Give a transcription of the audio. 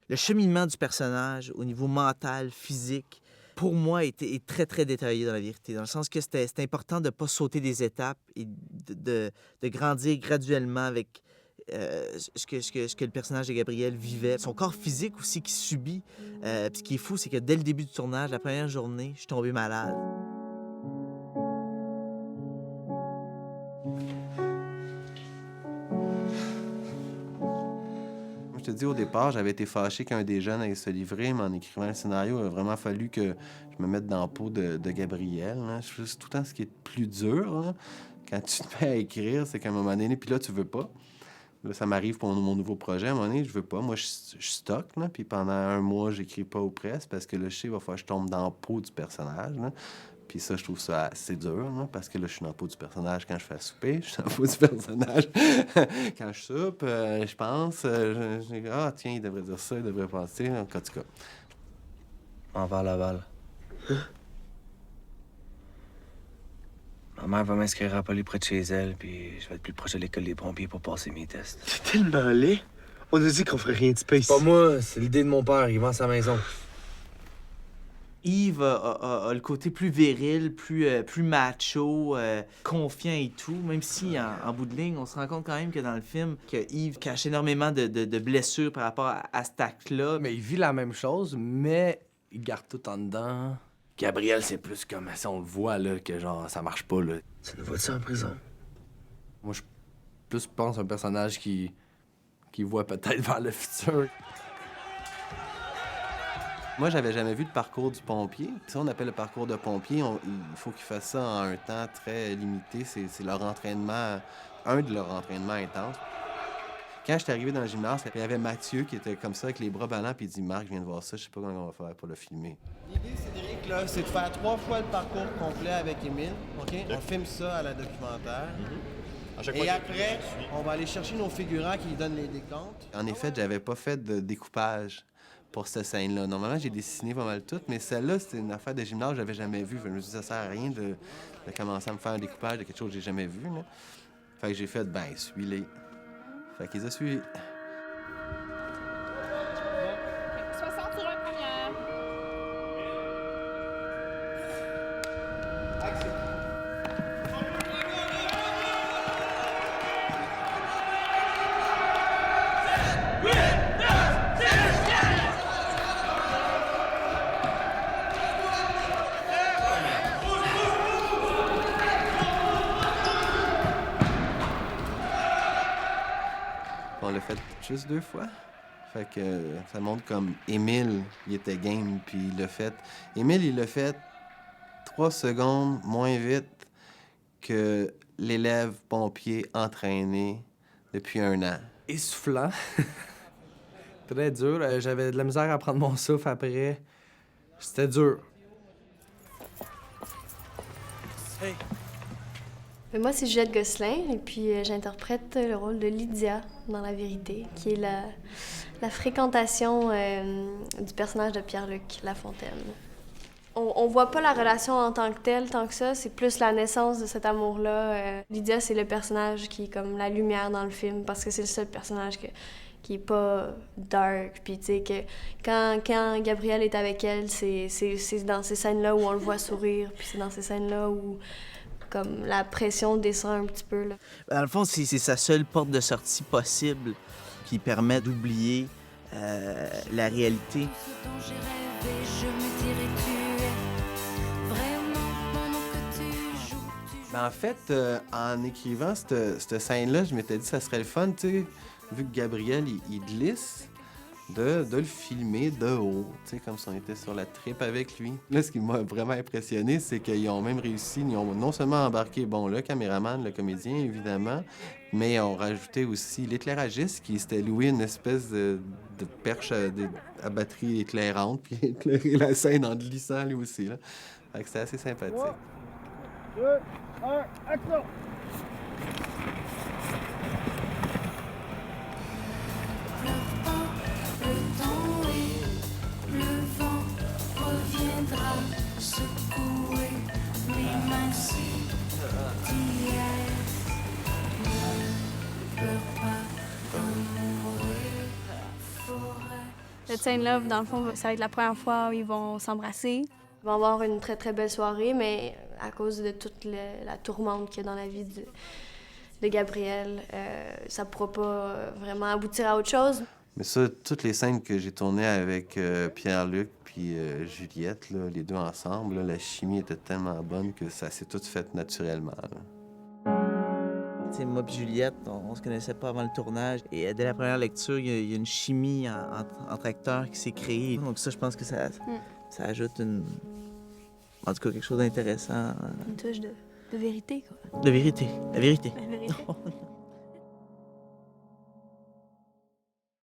Le cheminement du personnage au niveau mental, physique, pour moi, est très, très détaillé dans la vérité, dans le sens que c'était important de ne pas sauter des étapes et de grandir graduellement avec ce que le personnage de Gabriel vivait. Son corps physique aussi qui subit. Puis ce qui est fou, c'est que dès le début du tournage, la première journée, je suis tombé malade. Je te dis, au départ, j'avais été fâché qu'un des jeunes aille se livrer, mais en écrivant le scénario, il a vraiment fallu que je me mette dans la peau de Gabriel. Là. C'est tout le temps ce qui est plus dur, là, quand tu te mets à écrire, c'est qu'à un moment donné, puis là, tu veux pas. Là, ça m'arrive pour mon nouveau projet. À un moment donné, je veux pas. Moi, je stocke, là, puis pendant un mois, j'écris pas ou presque, parce que là, je sais, il va falloir que je tombe dans la peau du personnage. Là. Puis ça, je trouve ça assez dur, là, parce que là, je suis dans la peau du personnage quand je fais à souper, je suis dans la peau du personnage quand je soupe, je pense, je dis, ah, tiens, il devrait dire ça, il devrait penser, en tout cas. Envers Laval. Ma mère va m'inscrire à Poly près de chez elle, puis je vais être plus proche de l'école des pompiers pour passer mes tests. C'est tellement laid. On a dit qu'on ferait rien de space. Pas moi, c'est l'idée de mon père, il vend sa maison. Yves a le côté plus viril, plus macho, confiant et tout, même si en bout de ligne, on se rend compte quand même que dans le film, que Yves cache énormément de blessures par rapport à cet acte-là. Mais il vit la même chose, mais il garde tout en dedans. Gabriel, c'est plus comme si on le voit, là, que genre, ça marche pas, là. Tu nous vois-tu en prison? Moi, je plus pense à un personnage qui voit peut-être vers le futur. Moi, j'avais jamais vu le parcours du pompier. Ça, on appelle le parcours de pompier. Il faut qu'ils fassent ça en un temps très limité. C'est leur entraînement, un de leurs entraînements intenses. Quand j'étais arrivé dans le gymnase, il y avait Mathieu qui était comme ça, avec les bras ballants, puis il dit « Marc, je viens de voir ça, je sais pas comment on va faire pour le filmer. » L'idée, Cédric, là, c'est de faire 3 fois le parcours complet avec Émile. OK? On filme ça à la documentaire. Et après, on va aller chercher nos figurants qui donnent les décomptes. En effet, j'avais pas fait de découpage pour cette scène-là. Normalement, j'ai dessiné pas mal tout, mais celle-là, c'était une affaire de gymnase que j'avais jamais vue. Je me suis dit, ça sert à rien de commencer à me faire un découpage de quelque chose que j'ai jamais vu. Là. Fait que j'ai fait, ben, suis-les. Fait qu'ils ont suivi. 60 sur la première. On l'a fait juste 2 fois. Fait que ça montre comme Émile, il était game, puis il l'a fait. Émile, il l'a fait 3 secondes moins vite que l'élève pompier entraîné depuis 1 an. Essoufflant. Très dur. J'avais de la misère à prendre mon souffle après. C'était dur. Hey. Mais moi, c'est Juliette Gosselin, et puis j'interprète le rôle de Lydia dans La Vérité, qui est la fréquentation du personnage de Pierre-Luc Lafontaine. On voit pas la relation en tant que telle, tant que ça, c'est plus la naissance de cet amour-là. Lydia, c'est le personnage qui est comme la lumière dans le film, parce que c'est le seul personnage qui est pas dark, puis tu sais, que quand Gabriel est avec elle, c'est dans ces scènes-là où on le voit sourire, puis c'est dans ces scènes-là où comme la pression descend un petit peu. Là. Dans le fond, c'est sa seule porte de sortie possible qui permet d'oublier la réalité. Ben, en fait, en écrivant cette scène-là, je m'étais dit que ça serait le fun, tu sais, vu que Gabriel, il glisse, de le filmer de haut, tu sais, comme si on était sur la tripe avec lui. Là, ce qui m'a vraiment impressionné, c'est qu'ils ont même réussi, ils ont non seulement embarqué, bon, le caméraman, le comédien, évidemment, mais ils ont rajouté aussi l'éclairagiste qui s'était loué une espèce de perche à batterie éclairante, puis éclairer la scène en glissant lui aussi, là. Fait que c'était assez sympathique. 2, 1, action! Secouer mes mains d'hier. Ne pleure pas, amoureux, forêt Cette scène-là, dans le fond, ça va être la première fois où ils vont s'embrasser. Il va y avoir une très, très belle soirée, mais à cause de toute la tourmente qu'il y a dans la vie de Gabriel, ça ne pourra pas vraiment aboutir à autre chose. Mais ça, toutes les scènes que j'ai tournées avec Pierre-Luc puis Juliette, là, les deux ensemble, là, la chimie était tellement bonne que ça s'est tout fait naturellement. T'sais, moi et Juliette, on se connaissait pas avant le tournage. Et dès la première lecture, il y a une chimie entre acteurs qui s'est créée. Donc ça, je pense que ça ajoute en tout cas quelque chose d'intéressant. Une touche de vérité, quoi. De vérité. La vérité. La vérité.